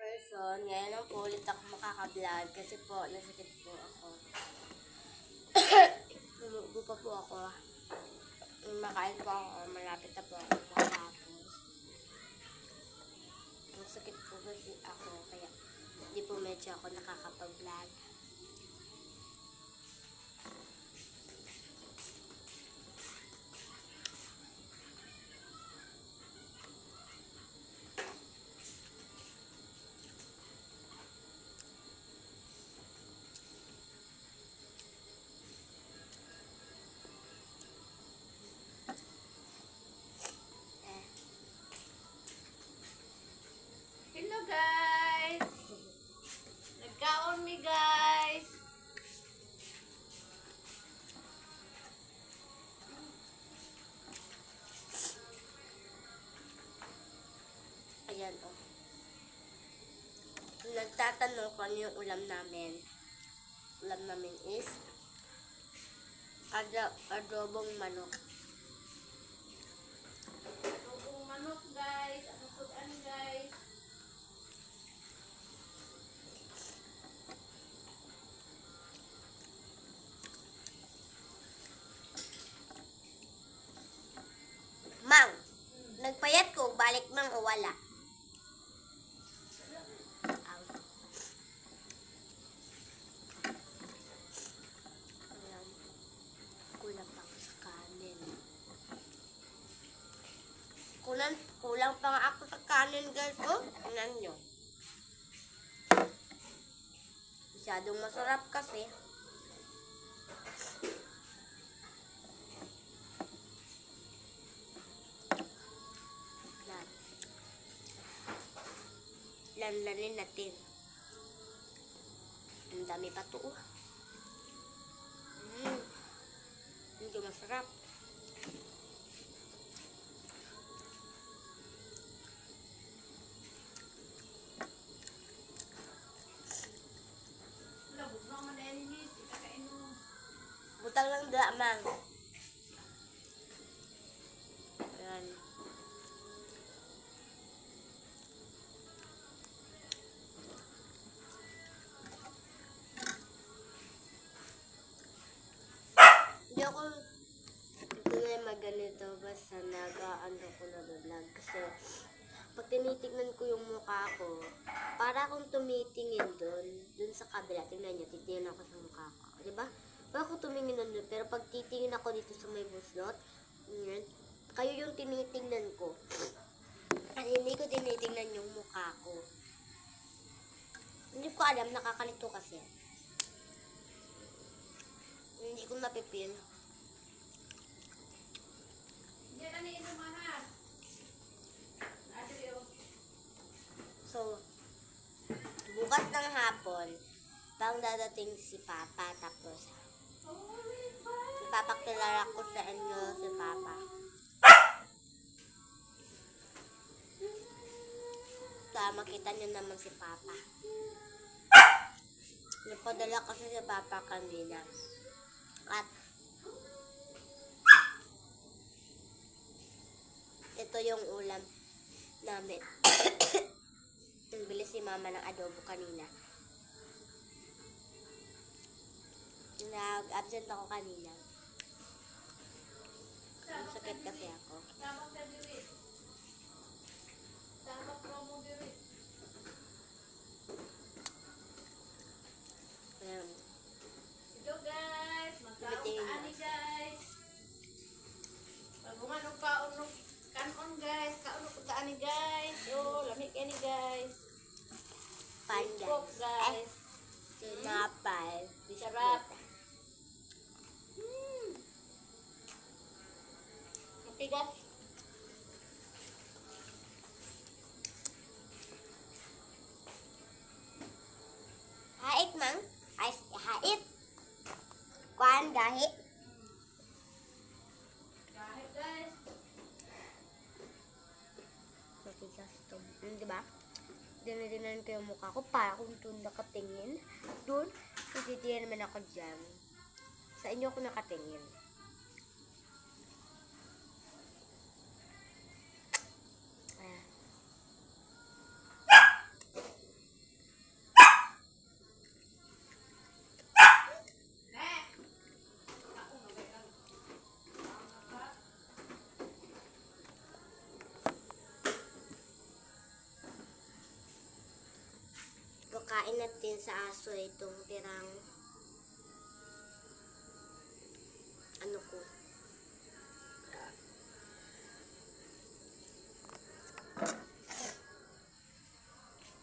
person. Ngayon lang po ulit ako makaka-vlog kasi po nasakit po ako. Umuubo pa po ako. Makain po ako. Malapit na po ako makatapos. Nasakit po kasi ako kaya hindi po medyo ako nakakapag-vlog. Hello guys! Nagkaon mi guys! Ayan o. Nagtatanong ko ano yung ulam namin. Ulam namin is adobong manok. Adobong manok guys! Anong sudan guys? Mang! Nagpayat ko, balik mang o wala. Aw. Ayan. Kulang pa ako sa kanin. Kulang pa nga ako sa kanin guys. Oh, tingnan nyo. Masyadong masarap kasi. Lanlanin natin. Ang dami pa to. Hindi masarap. Labog na man dahil nis. Ikakain mo. Butang lang damang. Ayan. Hindi na maganito basta nag-aano ko na vlog kasi pag tinitignan ko yung mukha ko, para akong tumitingin dun sa kabila. Tingnan nyo, titingin ako sa mukha ko. Diba? Para ako tumingin dun, pero pag titingin ako dito sa may buslot, kayo yung tinitingnan ko. At hindi ko tinitingnan yung mukha ko. Hindi ko alam, nakakalito kasi. Hindi ko napipil. Hindi na ni inumahan. Adrio. So, bukas ng hapon, pang dadating si Papa, tapos ipapakilala ko sa inyo si Papa. Makita niyo naman si Papa. Napadala kasi si Papa kanina. At ito yung ulam namin. Bili si Mama ng adobo kanina. Nag-absent ako kanina. Sakit kasi ako. Tabak na diri. Tabak promo diri. Ayan. Hello guys! Magkaon Bibitingin ka ani guys! Pagungan og kaon og kanon guys! Kaon og ka ani guys! Oh, lamig ani guys! Pandan. Guys! Sinapay. Sarap. Matigas. Hait mang. Hait. Kuan dahit. Kahit guys. Matigas to. Diba? Dinadinan ko yung mukha ko para kung doon nakatingin. Doon, tititingin naman ako dyan. Sa inyo ako nakatingin. Ipakain natin sa aso itong tirang ano ko.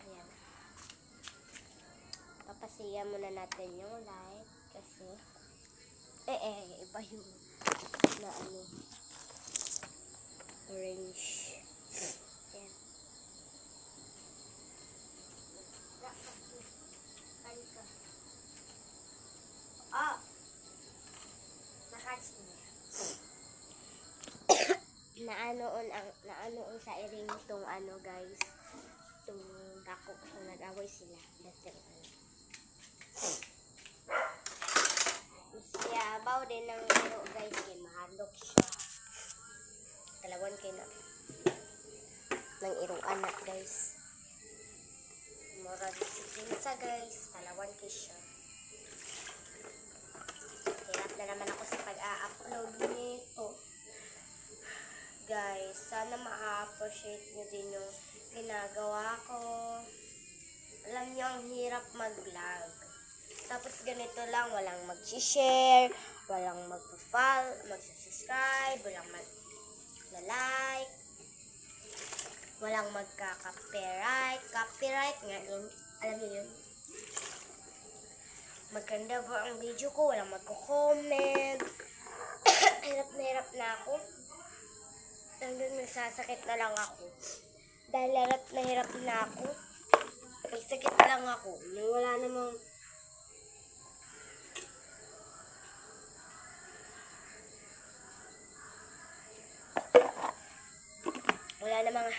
Ayan. Papasiya muna natin yung light kasi iba yung na ano orange. Ayan. Ah! Nakatch niya. naanoon sa iring itong ano guys. Itong dako kung nag-away sila. That's the ano. Siyabaw din ng iro guys. Kaya mahadok siya. Talawan kayo na. Ng irong anak guys. Mura si Kinsa guys. Talawan kayo siya. Hirap na naman ako sa pag-a-upload nito. Guys, sana ma-appreciate nyo din yung ginagawa ko. Alam nyo, ang hirap mag-vlog. Tapos ganito lang, walang mag-share, walang mag-follow, mag-subscribe, walang mag-like, walang magka-copyright. Copyright nga yun, alam nyo yun. Maganda ba ang video ko? Walang magko-comment. Hirap na ako. Hanggang nagsasakit na lang ako. Dahil hirap na ako. May sakit na lang ako. Wala namang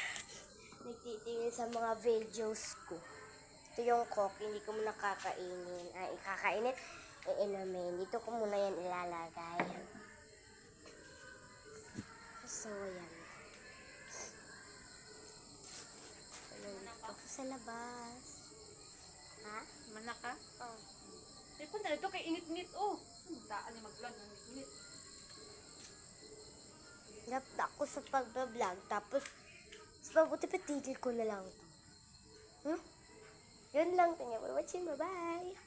nagtitingin sa mga videos ko. Ito yung coke, hindi ko muna kakainin. Ikakainin, iinumin. Dito ko muna yan ilalagay. So, yan. Nandito ako sa labas. Ha? Mana ka? Oh. Eh, punta na ito kay init-init, oh. Daan niya mag-vlog ng init-init. Hirap ako sa pagbablog. Tapos, mabuti patigil ko na lang ito. Yun lang. Thank you for watching. Bye-bye.